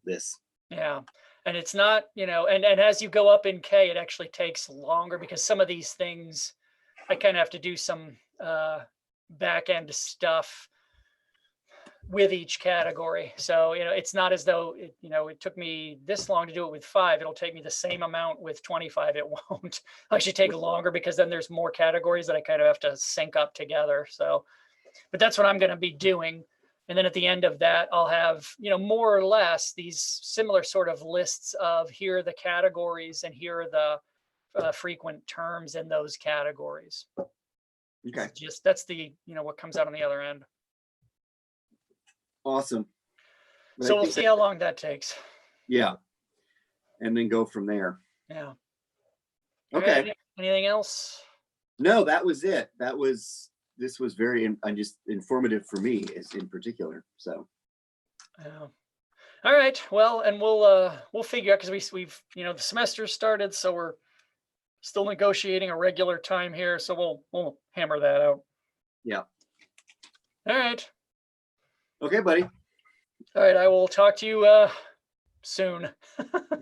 this. Yeah. And it's not, and as you go up in K, it actually takes longer, because some of these things I kind of have to do some back end stuff with each category. So, it's not as though it took me this long to do it with 5. It'll take me the same amount with 25. It won't actually take longer, because then there's more categories that I kind of have to sync up together. So, but that's what I'm going to be doing. And then at the end of that, I'll have, more or less these similar sort of lists of, here are the categories and here are the frequent terms in those categories. Okay. That's the, what comes out on the other end. Awesome. But so we'll see how long that takes. Yeah. And then go from there. Yeah. Okay. Anything else? No, that was it. That was this was very just informative for me in particular. So Yeah. All right. Well, and we'll figure out, because we've the semester started, so we're still negotiating a regular time here. So we'll hammer that out. yeah. All right. Okay, buddy. All right. I will talk to you soon.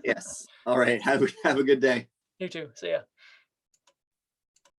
Yes. All right. Have a good day. You too. See ya.